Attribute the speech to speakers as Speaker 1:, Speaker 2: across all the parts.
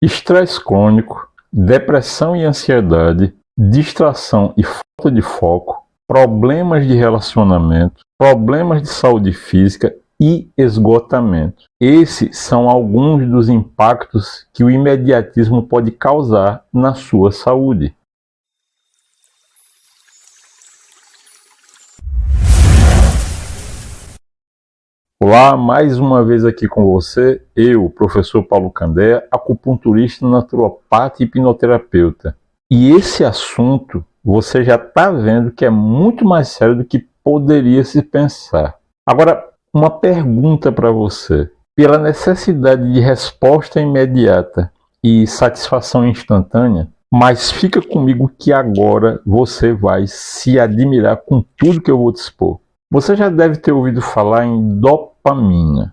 Speaker 1: estresse crônico, depressão e ansiedade, distração e falta de foco, problemas de relacionamento, problemas de saúde física e esgotamento. Esses são alguns dos impactos que o imediatismo pode causar na sua saúde. Olá, mais uma vez aqui com você, eu, professor Paulo Candeia, acupunturista, naturopata e hipnoterapeuta. E esse assunto, você já está vendo que é muito mais sério do que poderia se pensar. Agora, uma pergunta para você. Pela necessidade de resposta imediata e satisfação instantânea, mas fica comigo que agora você vai se admirar com tudo que eu vou te expor. Você já deve ter ouvido falar em dopamina.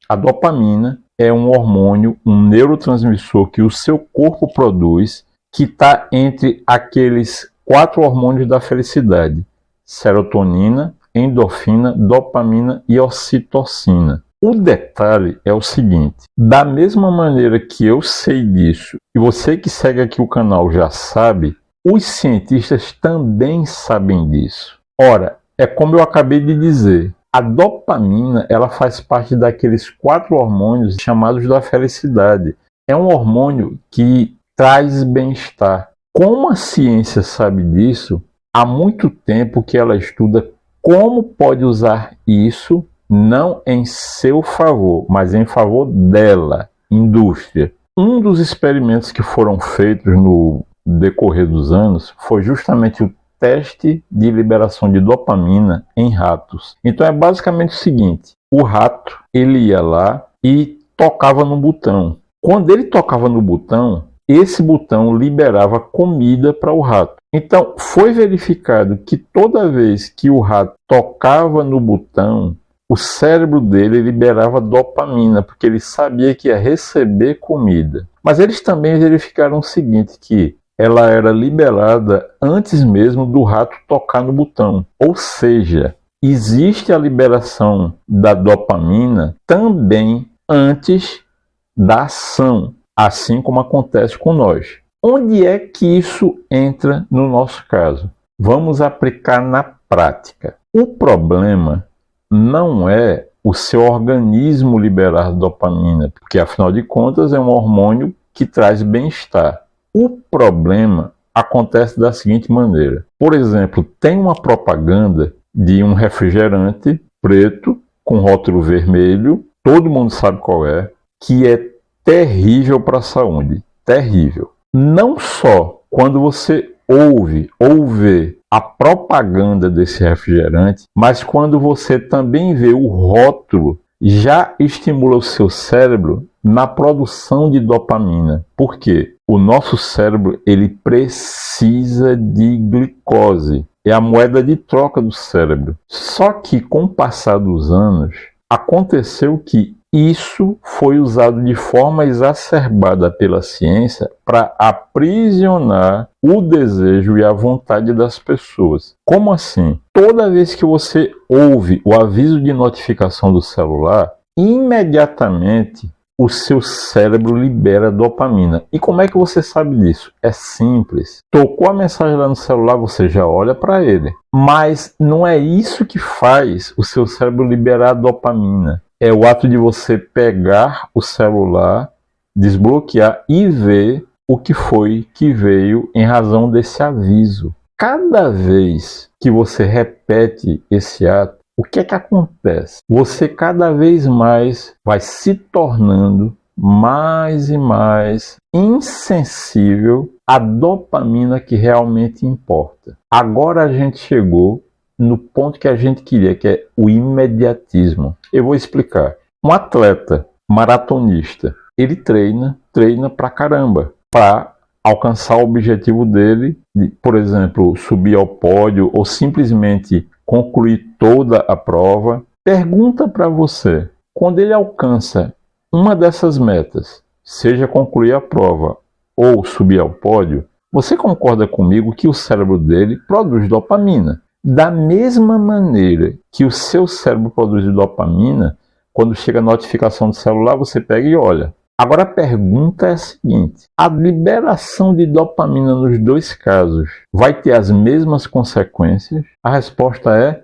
Speaker 1: A dopamina é um hormônio, um neurotransmissor que o seu corpo produz, que está entre aqueles 4 hormônios da felicidade: serotonina, endorfina, dopamina e ocitocina. O detalhe é o seguinte: da mesma maneira que eu sei disso, e você que segue aqui o canal já sabe, os cientistas também sabem disso. Ora, é como eu acabei de dizer, a dopamina ela faz parte daqueles 4 hormônios chamados da felicidade. É um hormônio que traz bem-estar. Como a ciência sabe disso, há muito tempo que ela estuda como pode usar isso, não em seu favor, mas em favor dela, indústria. Um dos experimentos que foram feitos no decorrer dos anos foi justamente o teste de liberação de dopamina em ratos. Então é basicamente o seguinte: o rato ele ia lá e tocava no botão. Quando ele tocava no botão, esse botão liberava comida para o rato. Então foi verificado que toda vez que o rato tocava no botão, o cérebro dele liberava dopamina, porque ele sabia que ia receber comida. Mas eles também verificaram o seguinte, que ela era liberada antes mesmo do rato tocar no botão. Ou seja, existe a liberação da dopamina também antes da ação, assim como acontece com nós. Onde é que isso entra no nosso caso? Vamos aplicar na prática. O problema não é o seu organismo liberar dopamina, porque afinal de contas é um hormônio que traz bem-estar. O problema acontece da seguinte maneira. Por exemplo, tem uma propaganda de um refrigerante preto com rótulo vermelho, todo mundo sabe qual é, que é terrível para a saúde. Terrível. Não só quando você ouve ou vê a propaganda desse refrigerante, mas quando você também vê o rótulo, já estimula o seu cérebro na produção de dopamina. Por quê? O nosso cérebro ele precisa de glicose. É a moeda de troca do cérebro. Só que com o passar dos anos, aconteceu que isso foi usado de forma exacerbada pela ciência para aprisionar o desejo e a vontade das pessoas. Como assim? Toda vez que você ouve o aviso de notificação do celular, imediatamente o seu cérebro libera dopamina. E como é que você sabe disso? É simples. Tocou a mensagem lá no celular, você já olha para ele. Mas não é isso que faz o seu cérebro liberar dopamina. É o ato de você pegar o celular, desbloquear e ver o que foi que veio em razão desse aviso. Cada vez que você repete esse ato, o que é que acontece? Você cada vez mais vai se tornando mais e mais insensível à dopamina que realmente importa. Agora a gente chegou no ponto que a gente queria, que é o imediatismo. Eu vou explicar. Um atleta maratonista, ele treina pra caramba, para alcançar o objetivo dele, de, por exemplo, subir ao pódio ou simplesmente concluir toda a prova. Pergunta para você, quando ele alcança uma dessas metas, seja concluir a prova ou subir ao pódio, você concorda comigo que o cérebro dele produz dopamina? Da mesma maneira que o seu cérebro produz dopamina, quando chega a notificação do celular, você pega e olha. Agora a pergunta é a seguinte: a liberação de dopamina nos dois casos vai ter as mesmas consequências? A resposta é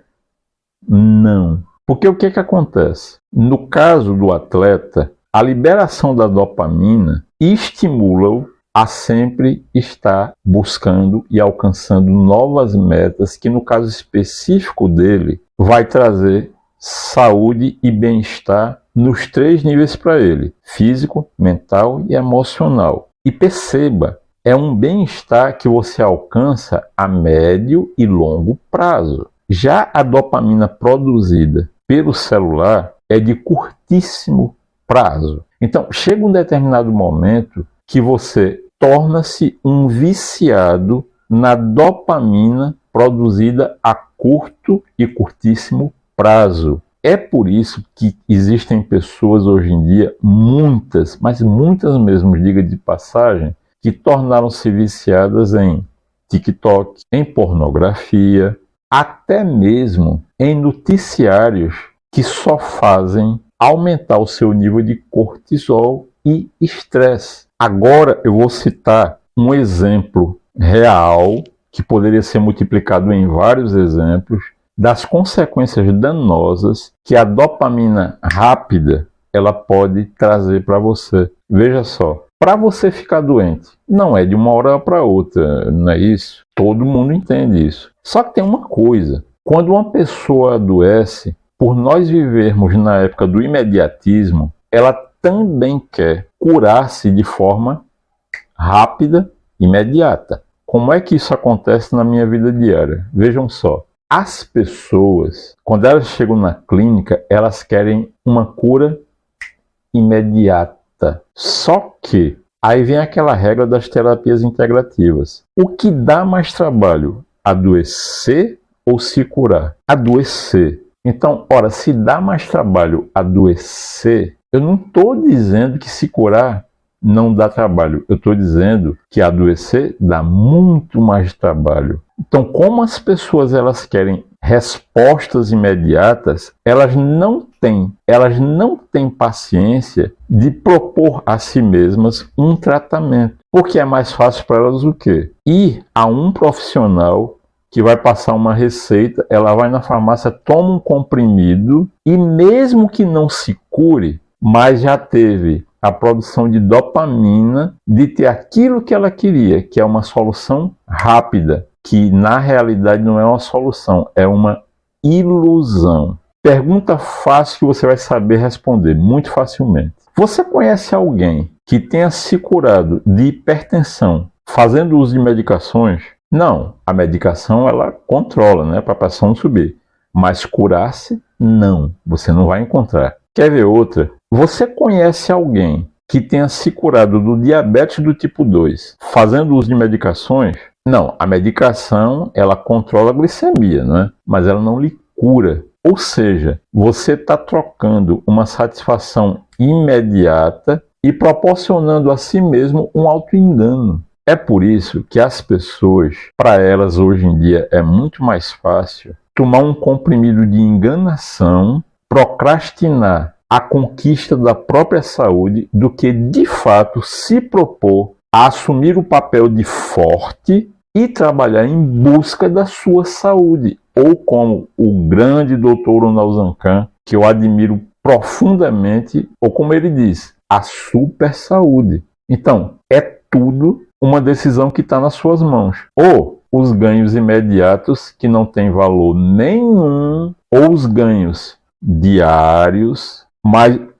Speaker 1: não. Porque o que acontece? No caso do atleta, a liberação da dopamina estimula-o a sempre estar buscando e alcançando novas metas que, no caso específico dele, vai trazer saúde e bem-estar nos 3 níveis para ele: físico, mental e emocional. E perceba, é um bem-estar que você alcança a médio e longo prazo. Já a dopamina produzida pelo celular é de curtíssimo prazo. Então, chega um determinado momento que você torna-se um viciado na dopamina produzida a curto e curtíssimo prazo. É por isso que existem pessoas hoje em dia, muitas, mas muitas mesmo, diga de passagem, que tornaram-se viciadas em TikTok, em pornografia, até mesmo em noticiários que só fazem aumentar o seu nível de cortisol e estresse. Agora eu vou citar um exemplo real, que poderia ser multiplicado em vários exemplos, das consequências danosas que a dopamina rápida ela pode trazer para você. Veja só, para você ficar doente, não é de uma hora para outra, não é isso? Todo mundo entende isso. Só que tem uma coisa, quando uma pessoa adoece, por nós vivermos na época do imediatismo, ela também quer curar-se de forma rápida, imediata. Como é que isso acontece na minha vida diária? Vejam só, as pessoas, quando elas chegam na clínica, elas querem uma cura imediata. Só que aí vem aquela regra das terapias integrativas. O que dá mais trabalho? Adoecer ou se curar? Adoecer. Então, ora, se dá mais trabalho adoecer, eu não estou dizendo que se curar não dá trabalho. Eu estou dizendo que adoecer dá muito mais trabalho. Então, como as pessoas elas querem respostas imediatas, elas não têm paciência de propor a si mesmas um tratamento. Porque é mais fácil para elas o quê? Ir a um profissional que vai passar uma receita, ela vai na farmácia, toma um comprimido e mesmo que não se cure, mas já teve a produção de dopamina de ter aquilo que ela queria, que é uma solução rápida, que na realidade não é uma solução, é uma ilusão. Pergunta fácil que você vai saber responder muito facilmente. Você conhece alguém que tenha se curado de hipertensão fazendo uso de medicações? Não, a medicação ela controla, né, para a pressão subir. Mas curar-se, não, você não vai encontrar. Quer ver outra? Você conhece alguém que tenha se curado do diabetes do tipo 2 fazendo uso de medicações? Não, a medicação ela controla a glicemia, né? Mas ela não lhe cura. Ou seja, você está trocando uma satisfação imediata e proporcionando a si mesmo um auto-engano. É por isso que as pessoas, para elas hoje em dia é muito mais fácil tomar um comprimido de enganação, procrastinar a conquista da própria saúde, do que de fato se propor a assumir o papel de forte e trabalhar em busca da sua saúde. Ou como o grande Dr. Ronald Zancan, que eu admiro profundamente, ou como ele diz, a super saúde. Então, é tudo uma decisão que está nas suas mãos. Ou os ganhos imediatos, que não têm valor nenhum, ou os ganhos diários,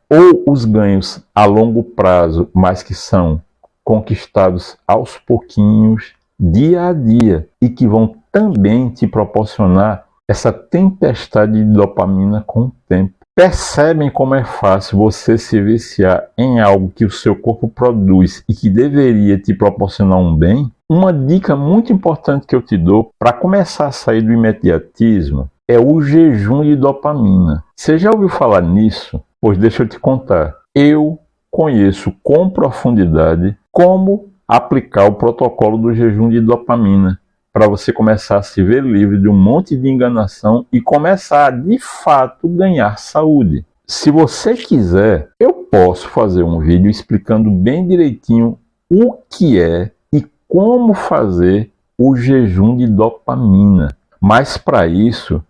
Speaker 1: ou os ganhos a longo prazo, mas que são conquistados aos pouquinhos, dia a dia, e que vão também te proporcionar essa tempestade de dopamina com o tempo. Percebem como é fácil você se viciar em algo que o seu corpo produz e que deveria te proporcionar um bem? Uma dica muito importante que eu te dou para começar a sair do imediatismo é o jejum de dopamina. Você já ouviu falar nisso? Pois deixa eu te contar. Eu conheço com profundidade como aplicar o protocolo do jejum de dopamina para você começar a se ver livre de um monte de enganação e começar a, de fato, ganhar saúde. Se você quiser, eu posso fazer um vídeo explicando bem direitinho o que é e como fazer o jejum de dopamina. Mas para isso,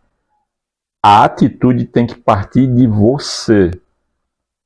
Speaker 1: a atitude tem que partir de você.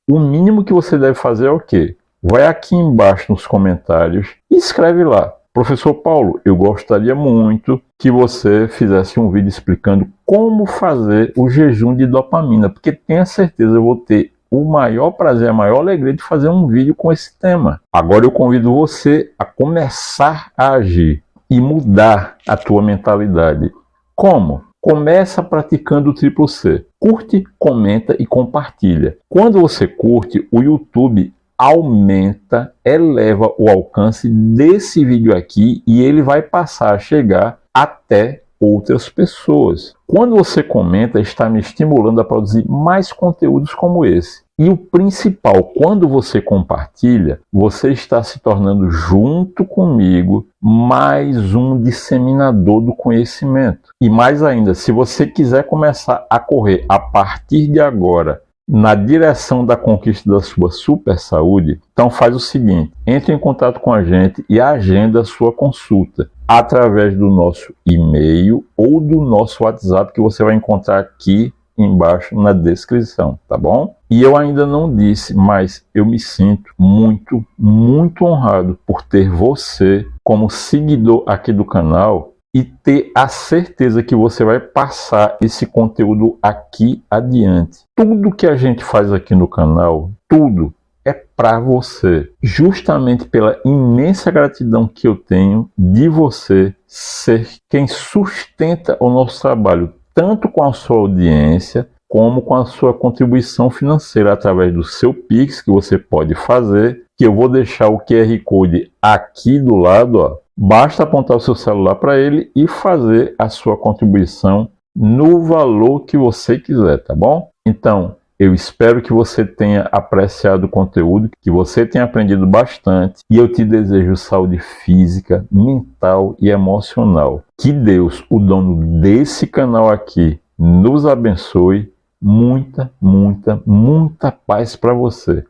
Speaker 1: O mínimo que você deve fazer é o quê? Vai aqui embaixo nos comentários e escreve lá: Professor Paulo, eu gostaria muito que você fizesse um vídeo explicando como fazer o jejum de dopamina, porque tenha certeza, eu vou ter o maior prazer, a maior alegria de fazer um vídeo com esse tema. Agora eu convido você a começar a agir e mudar a tua mentalidade. Como? Começa praticando o triplo C. Curte, comenta e compartilha. Quando você curte, o YouTube aumenta, eleva o alcance desse vídeo aqui e ele vai passar a chegar até outras pessoas. Quando você comenta, está me estimulando a produzir mais conteúdos como esse. E o principal, quando você compartilha, você está se tornando, junto comigo, mais um disseminador do conhecimento. E mais ainda, se você quiser começar a correr a partir de agora na direção da conquista da sua super saúde, então faz o seguinte: entre em contato com a gente e agenda a sua consulta através do nosso e-mail ou do nosso WhatsApp, que você vai encontrar aqui embaixo na descrição, tá bom? E eu ainda não disse, mas eu me sinto muito, muito honrado por ter você como seguidor aqui do canal e ter a certeza que você vai passar esse conteúdo aqui adiante. Tudo que a gente faz aqui no canal, tudo é para você, justamente pela imensa gratidão que eu tenho de você ser quem sustenta o nosso trabalho, tanto com a sua audiência, como com a sua contribuição financeira através do seu Pix, que você pode fazer, que eu vou deixar o QR Code aqui do lado, ó. Basta apontar o seu celular para ele e fazer a sua contribuição no valor que você quiser, tá bom? Então, eu espero que você tenha apreciado o conteúdo, que você tenha aprendido bastante e eu te desejo saúde física, mental e emocional. Que Deus, o dono desse canal aqui, nos abençoe. Muita, muita, muita paz para você.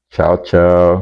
Speaker 1: Tchau, tchau.